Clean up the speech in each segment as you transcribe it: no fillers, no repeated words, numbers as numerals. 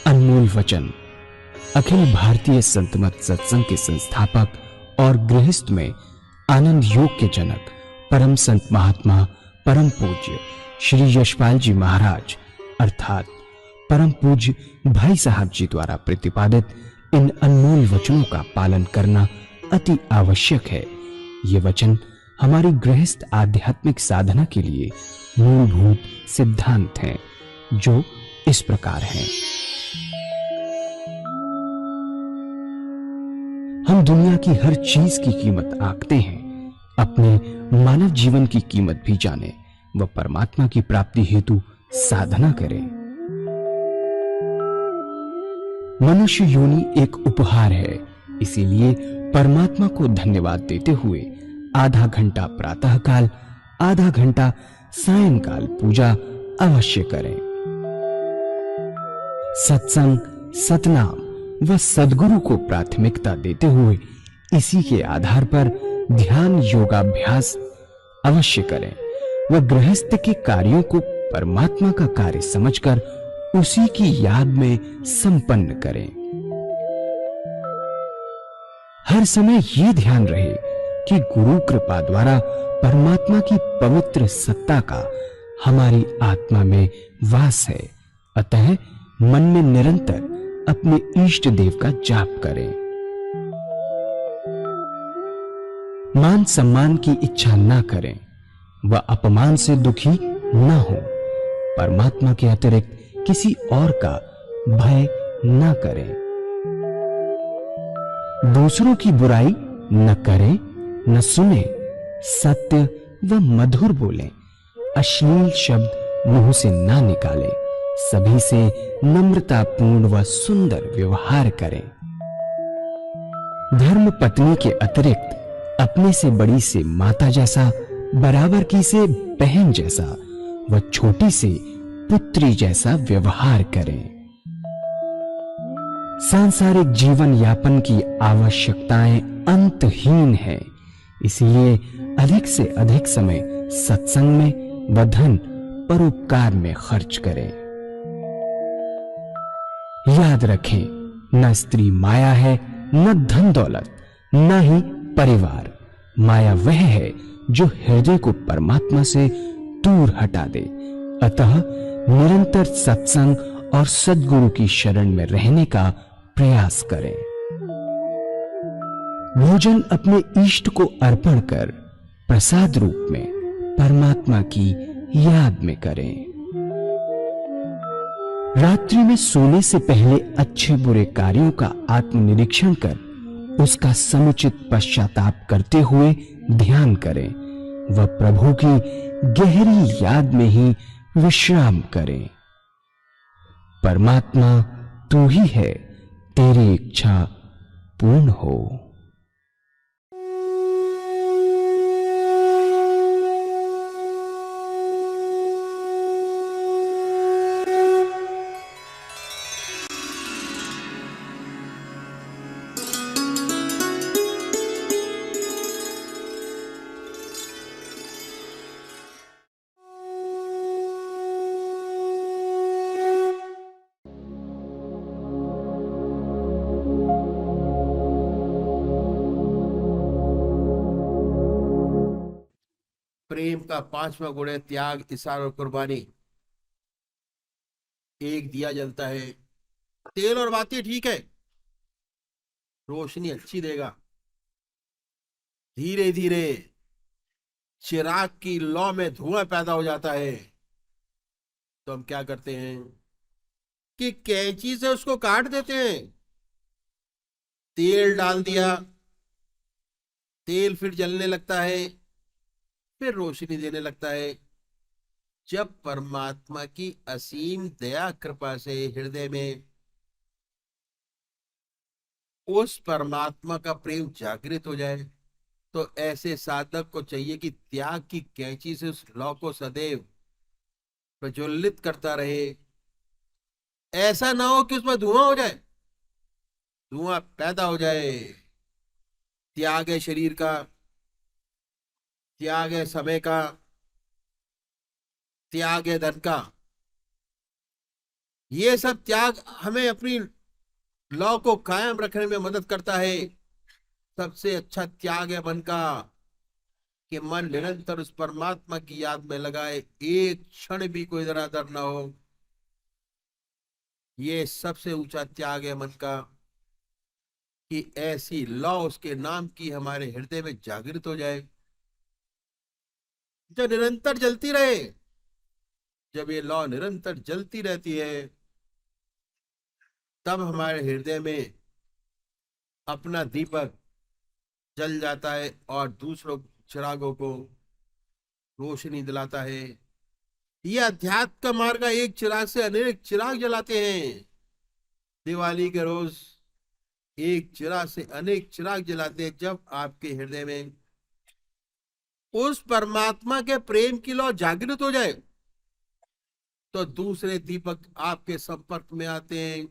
अनमोल वचन। अखिल भारतीय संत मत सत्संग के संस्थापक और गृहस्थ में आनंद योग के जनक परम संत महात्मा परम पूज्य श्री यशपाल जी महाराज अर्थात परम पूज्य भाई साहब जी द्वारा प्रतिपादित इन अनमोल वचनों का पालन करना अति आवश्यक है। ये वचन हमारी गृहस्थ आध्यात्मिक साधना के लिए मूलभूत सिद्धांत हैं, जो इस प्रकार हैं। हम दुनिया की हर चीज की कीमत आंकते हैं, अपने मानव जीवन की कीमत भी जाने व परमात्मा की प्राप्ति हेतु साधना करें। मनुष्य योनि एक उपहार है, इसीलिए परमात्मा को धन्यवाद देते हुए आधा घंटा प्रातःकाल, आधा घंटा सायंकाल पूजा अवश्य करें। सत्संग, सतनाम व सद्गुरु को प्राथमिकता देते हुए इसी के आधार पर ध्यान योगाभ्यास अवश्य करें व गृहस्थ के कार्यों को परमात्मा का कार्य समझकर उसी की याद में संपन्न करें। हर समय ये ध्यान रहे कि गुरु कृपा द्वारा परमात्मा की पवित्र सत्ता का हमारी आत्मा में वास है, अतः मन में निरंतर अपने इष्ट देव का जाप करें। मान सम्मान की इच्छा न करें व अपमान से दुखी न हो। परमात्मा के अतिरिक्त किसी और का भय न करें। दूसरों की बुराई न करें, न सुने, सत्य व मधुर बोलें, अश्लील शब्द मुंह से ना निकालें, सभी से नम्रतापूर्ण व सुंदर व्यवहार करें। धर्म पत्नी के अतिरिक्त अपने से बड़ी से माता जैसा, बराबर की से बहन जैसा व छोटी से पुत्री जैसा व्यवहार करें। सांसारिक जीवन यापन की आवश्यकताएं अंतहीन है, इसलिए अधिक से अधिक समय सत्संग में व धन परोपकार में खर्च करें। याद रखें, न स्त्री माया है, न धन दौलत, न ही परिवार। माया वह है जो हृदय को परमात्मा से दूर हटा दे। अतः निरंतर सत्संग और सद्गुरु की शरण में रहने का प्रयास करें। भोजन अपने इष्ट को अर्पण कर प्रसाद रूप में परमात्मा की याद में करें। रात्रि में सोने से पहले अच्छे बुरे कार्यों का आत्मनिरीक्षण कर उसका समुचित पश्चाताप करते हुए ध्यान करें व प्रभु की गहरी याद में ही विश्राम करें। परमात्मा तू ही है, तेरी इच्छा पूर्ण हो। प्रेम का पांचवा गुण है त्याग, इसार और कुर्बानी। एक दिया जलता है, तेल और बाती ठीक है, रोशनी अच्छी देगा। धीरे धीरे चिराग की लौ में धुआं पैदा हो जाता है, तो हम क्या करते हैं कि कैंची से उसको काट देते हैं। तेल डाल दिया, तेल फिर जलने लगता है, फिर रोशनी देने लगता है। जब परमात्मा की असीम दया कृपा से हृदय में उस परमात्मा का प्रेम जागृत हो जाए, तो ऐसे साधक को चाहिए कि त्याग की कैंची से उस लौ को सदैव प्रज्वलित करता रहे। ऐसा ना हो कि उसमें धुआं हो जाए, धुआं पैदा हो जाए। त्याग है शरीर का, त्याग है समय का, त्याग है धन का, ये सब त्याग हमें अपनी लौ को कायम रखने में मदद करता है। सबसे अच्छा त्याग है मन का, कि मन निरंतर उस परमात्मा की याद में लगाए, एक क्षण भी कोई इधर उधर ना हो। ये सबसे ऊंचा त्याग है मन का, कि ऐसी लौ उसके नाम की हमारे हृदय में जागृत हो जाए, जो निरंतर जलती रहे। जब ये लौ निरंतर जलती रहती है, तब हमारे हृदय में अपना दीपक जल जाता है और दूसरों चिरागों को रोशनी दिलाता है। ये अध्यात्म का मार्ग है, एक चिराग से अनेक चिराग जलाते हैं। दिवाली के रोज एक चिराग से अनेक चिराग जलाते हैं। जब आपके हृदय में उस परमात्मा के प्रेम की लौ जागृत हो जाए, तो दूसरे दीपक आपके संपर्क में आते हैं,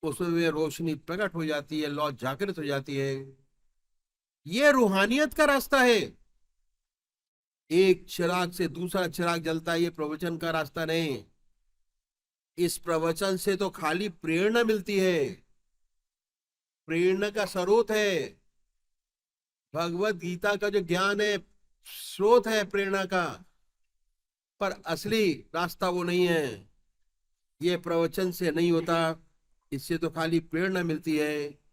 उसमें वे रोशनी प्रकट हो जाती है, लौ जागृत हो जाती है। ये रूहानियत का रास्ता है। एक चिराग से दूसरा चिराग जलता है, ये प्रवचन का रास्ता नहीं। इस प्रवचन से तो खाली प्रेरणा मिलती है, प्रेरणा का स्रोत है। भगवत गीता का जो ज्ञान है स्रोत है प्रेरणा का, पर असली रास्ता वो नहीं है। ये प्रवचन से नहीं होता, इससे तो खाली प्रेरणा मिलती है।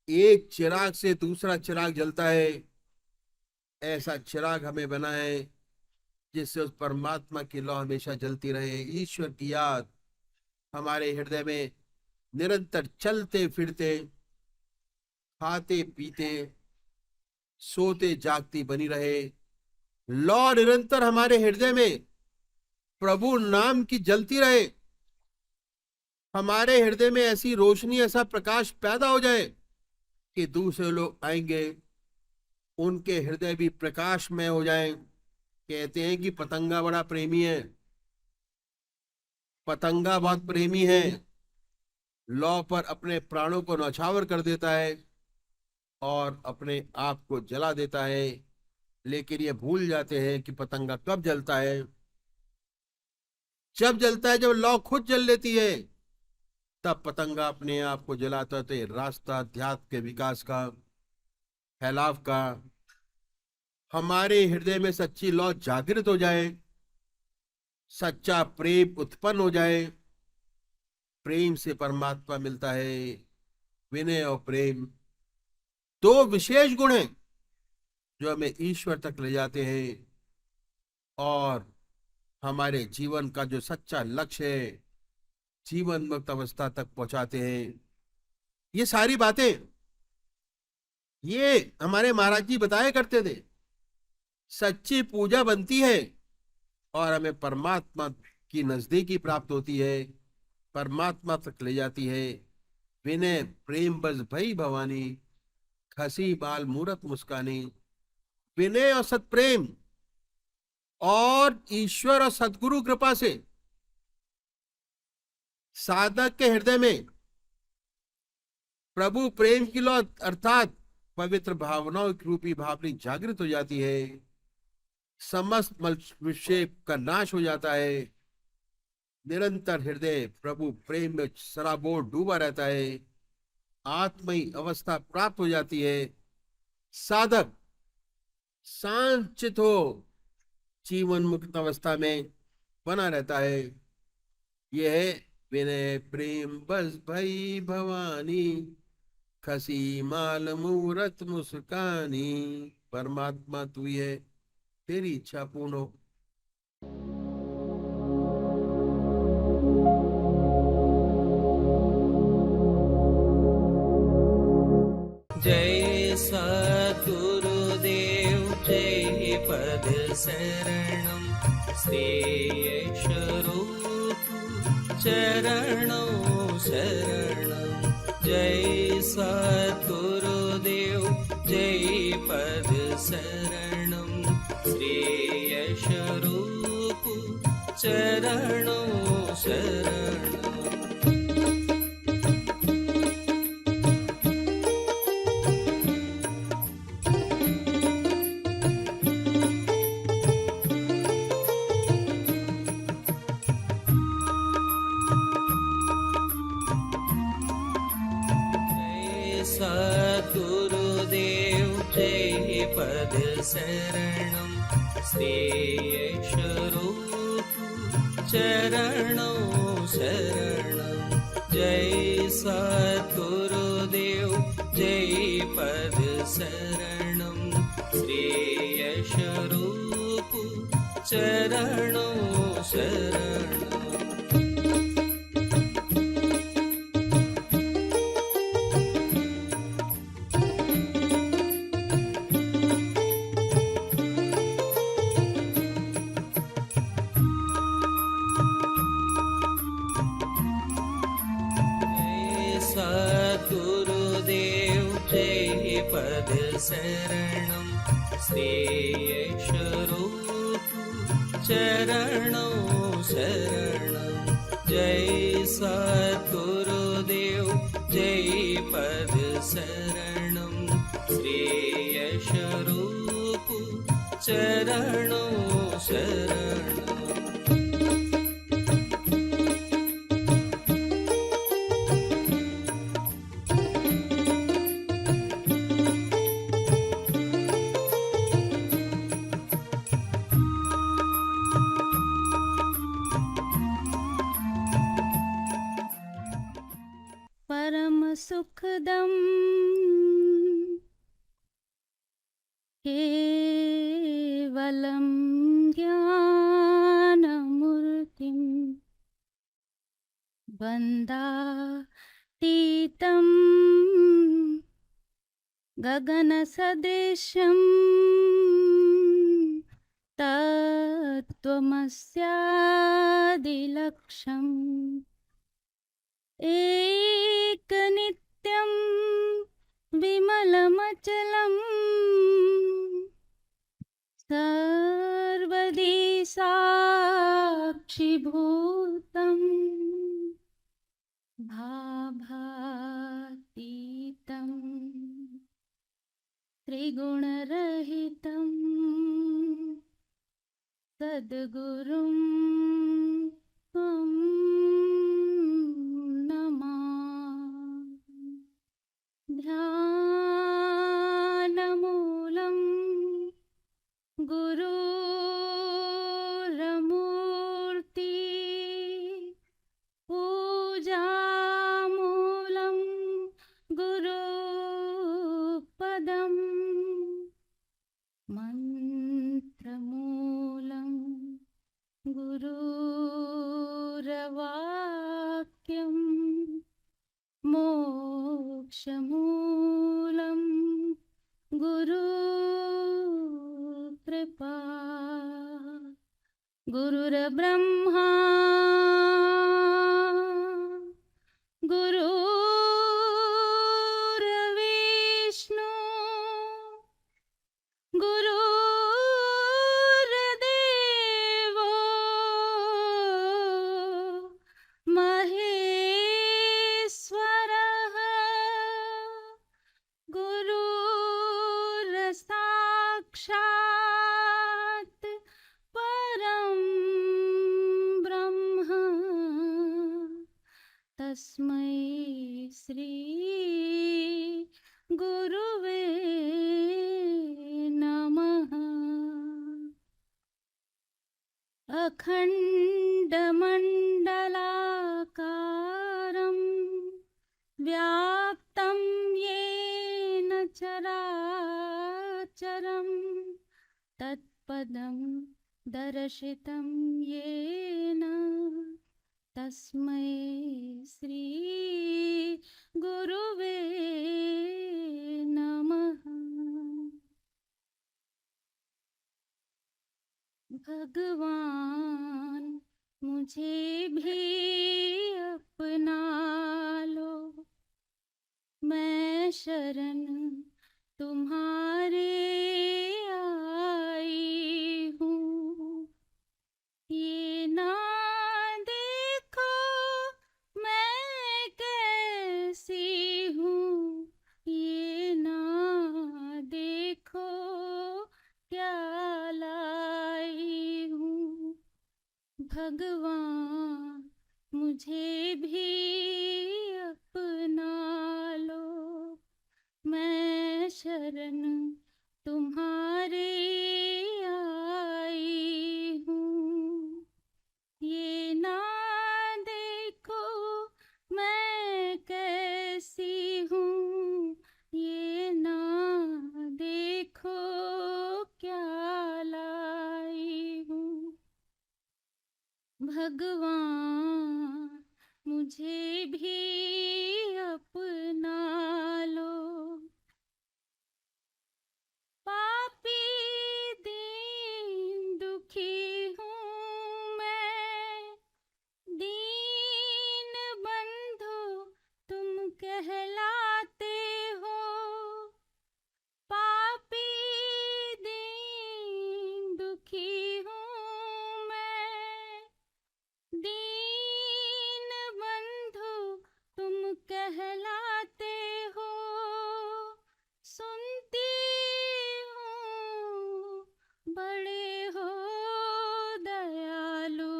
एक चिराग से दूसरा चिराग जलता है, ऐसा चिराग हमें बना है जिससे उस परमात्मा की लौ हमेशा जलती रहे। ईश्वर की याद हमारे हृदय में निरंतर चलते फिरते, खाते पीते, सोते जागती बनी रहे। लौ निरंतर हमारे हृदय में प्रभु नाम की जलती रहे। हमारे हृदय में ऐसी रोशनी, ऐसा प्रकाश पैदा हो जाए कि दूसरे लोग आएंगे, उनके हृदय भी प्रकाशमय हो जाए। कहते हैं कि पतंगा बड़ा प्रेमी है, पतंगा बहुत प्रेमी है, लौ पर अपने प्राणों को न्यौछावर कर देता है और अपने आप को जला देता है। लेकिन ये भूल जाते हैं कि पतंगा कब जलता है। जब जलता है, जब लौ खुद जल लेती है, तब पतंगा अपने आप को जलाता है। तो ये रास्ता अध्यात्म के विकास का, फैलाव का। हमारे हृदय में सच्ची लौ जागृत हो जाए, सच्चा प्रेम उत्पन्न हो जाए। प्रेम से परमात्मा मिलता है। विनय और प्रेम दो विशेष गुण हैं जो हमें ईश्वर तक ले जाते हैं और हमारे जीवन का जो सच्चा लक्ष्य है, जीवन मुक्त अवस्था तक पहुंचाते हैं। ये सारी बातें ये हमारे महाराज जी बताया करते थे। सच्ची पूजा बनती है और हमें परमात्मा की नजदीकी प्राप्त होती है, परमात्मा तक ले जाती है। विनय प्रेम बस भई भवानी, खसी बाल मूरत मुस्कानी। विनय और सत्प्रेम और ईश्वर और सदगुरु कृपा से साधक के हृदय में प्रभु प्रेम की लौ अर्थात पवित्र भावनाओं की रूपी भावनी जागृत हो जाती है। समस्त मल विक्षेप का नाश हो जाता है। निरंतर हृदय प्रभु प्रेम में सराबोर डूबा रहता है। आत्मयी अवस्था प्राप्त हो जाती है। साधक शांत चित हो जीवन मुक्त अवस्था में बना रहता है। यह है विनय प्रेम बस भई भवानी, खसी माल मूरत मुस्कानी। परमात्मा तू ही है, तेरी इच्छा पूर्ण हो। जय सद्गुरुदेव जय पद शरणं, श्रेयस रूप चरणों शरणं। जय सद्गुरुदेव जय पद शरणं, श्रेयस रूप चरणों शरणं। श्रीयशरूपु चरणौ शरणं जय सद्गुरुदेव जय पद शरणं श्रीयशरूपु चरणौ शरणं सद्गुरुदेव जय पद शरणं श्रीयशरूपु चरणौ शरणं जय सद्गुरुदेव जय पद शरणं श्रीयशरूपु चरणौ शरणं परम सुखदं केवलं ज्ञानमूर्तिं वन्दातीतं गगनसदृशं तत्त्वमस्यादिलक्ष्यम् एकनित्यं विमलमचलं सर्वदी साक्षिभूतं भाभातीतं त्रिगुणरहितं सद्गुरुं त्वं नमामि। ध्यानमूलं गुरुरमूर्ति पूजामूलं गुरुपदं मन्त्रमूलं गुरुरवाक्यं मोक्षमूलं गुरुकृपा गुरुर्ब्रह्मा गुरुर्विष्णु गुरुर्देवो महेश्वरः गुरुर्साक्षात् परं ब्रह्म तस्मै श्री गुरुवे नमः। अखण्डमण्डलाकारं व्याप्तं येन चराचरं तत्पदं दर्शितं येन तस्मै श्री गुरुवे नमः। भगवान मुझे भी अपना लो, मैं शरण तुम्हारे आई हूँ। ये ना देखो मैं कैसी हूँ, ये ना देखो क्या लाई हूँ। भगवान मुझे भी अपना लो, मैं शरण तुम्हारे भगवान मुझे भी अपना लो। पापी दीन दुखी हूँ मैं, दीन बंधु तुम कहलाते हो। पापी दीन दुखी हूँ मैं, दीन बंधु तुम कहलाते हो। सुनती हूँ बड़े हो दयालु,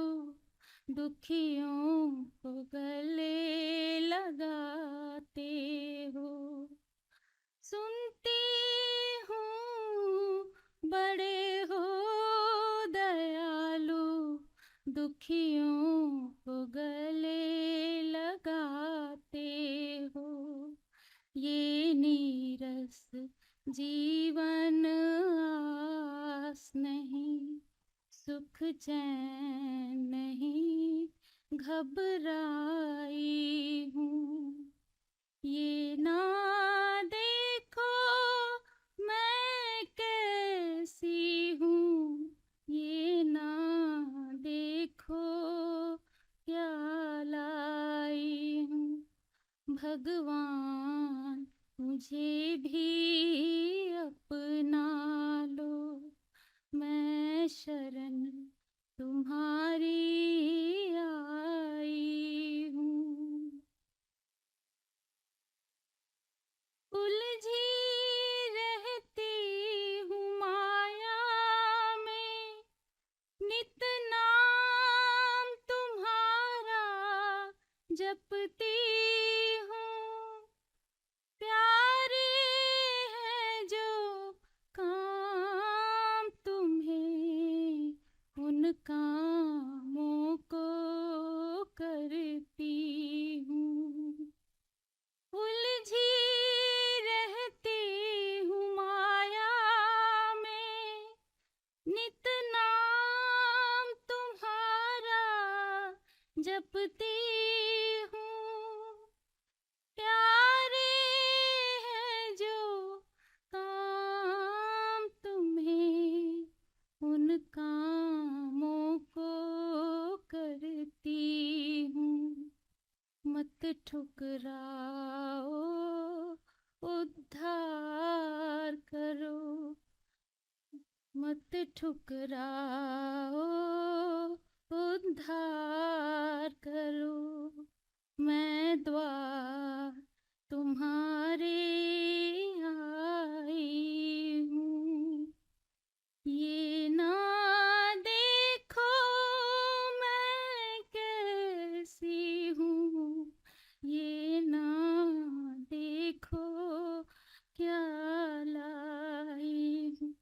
दुखियों को गले लगाते हो। सुनती हूँ बड़े हो दयालु, दुखियों को गले लगाते हो। ये नीरस जीवन आस नहीं, सुख चैन नहीं, घबराई हूँ। ये ना देखो मैं कैसी हूँ, ये ना देखो क्या लाई हूँ। भगवान मुझे भी अपना लो, मैं शरण तुम्हारी आई हूँ। उलझी रहती हूँ माया में, नित नाम तुम्हारा जपती हूँ। प्यारे हैं जो काम तुम्हें, उन कामों को करती हूँ। उलझी रहती हूँ माया में, नित नाम तुम्हारा जपती हूँ। प्यारे हैं जो काम तुम्हें, उन कामों को करती हूँ। मत ठुकराओ, उद्धार करो। मत ठुकराओ, उद्धार करो। मैं द्वार तुम्हारे आई हूँ। ये ना देखो मैं कैसी हूँ, ये ना देखो क्या लाई हूँ।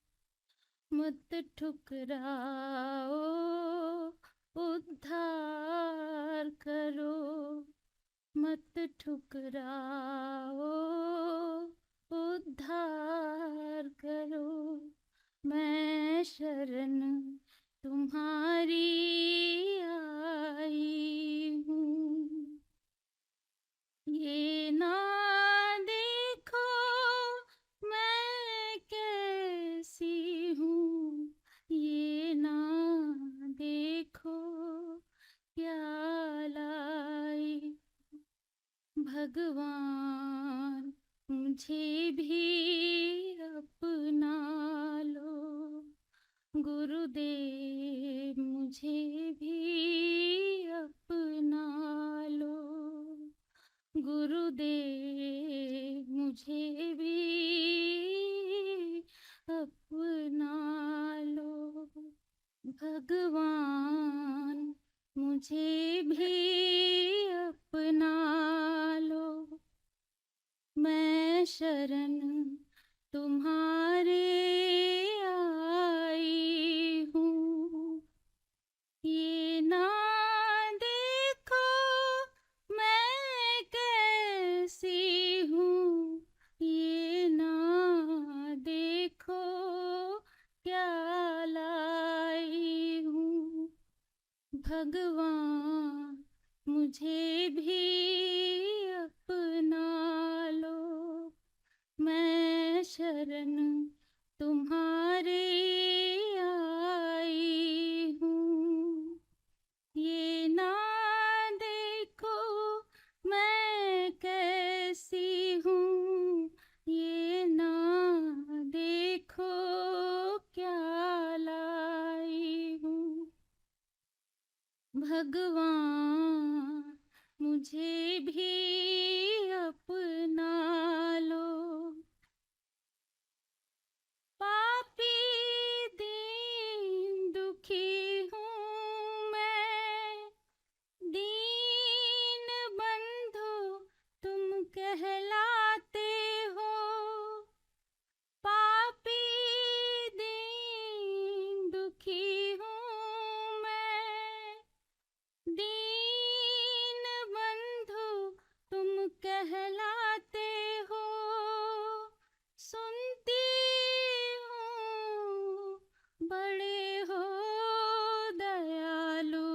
मत ठुकराओ, उद्धार करो। मत ठुकराओ, उद्धार करो। मैं शरण तुम्हारी आई हूँ। ये ना देखो मैं कैसी हूँ, ये ना देखो क्या लाई। भगवान मुझे भी अपना लो, गुरुदेव मुझे भी अपना लो। गुरुदेव मुझे भी अपना लो। भगवान मुझे भी अपना लो, मैं शरण तुम्हारे आई हूँ। ये ना देखो मैं कैसी हूँ, ये ना देखो क्या लाई हूँ। भगवान मुझे भी अपना लो, मैं शरण तुम्हारे आई हूँ। ये ना देखो मैं कैसी हूँ, ये ना देखो क्या लाई हूँ। भगवान मुझे भी अपना लो, पापी दीन दुखी हूँ मैं, दीन बंधु तुम कहलाते हो। पापी दीन दुखी हूँ मैं, दीन बंधु तुम कहलाते हो। सुनती हूँ बड़े हो दयालु,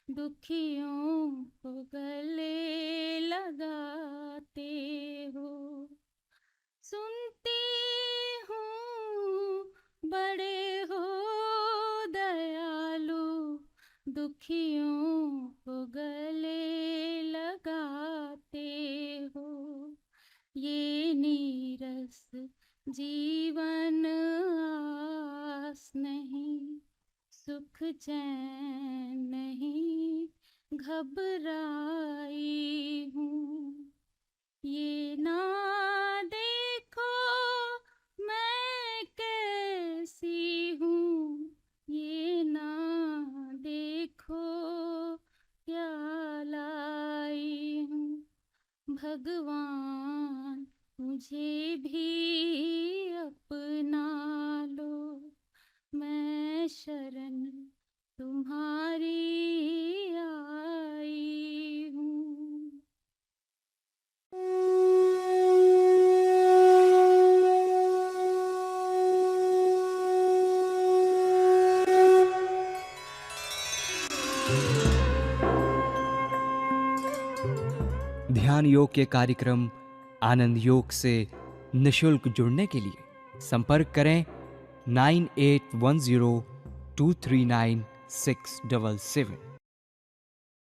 दुखियों को गले लगाते हो। सुनती हूँ बड़े हो दयालु, दुखियों को गले लगाते हो। ये नीरस जीवन आस नहीं, सुख चैन नहीं घबराई हूँ। ये ना देखो मैं कैसी हूँ, ये ना देखो क्या लाई हूँ। भगवान मुझे भी अपना लो, मैं शरण तुम्हारी आई हूँ। ध्यान योग के कार्यक्रम आनंद योग से निशुल्क जुड़ने के लिए संपर्क करें 9810239677।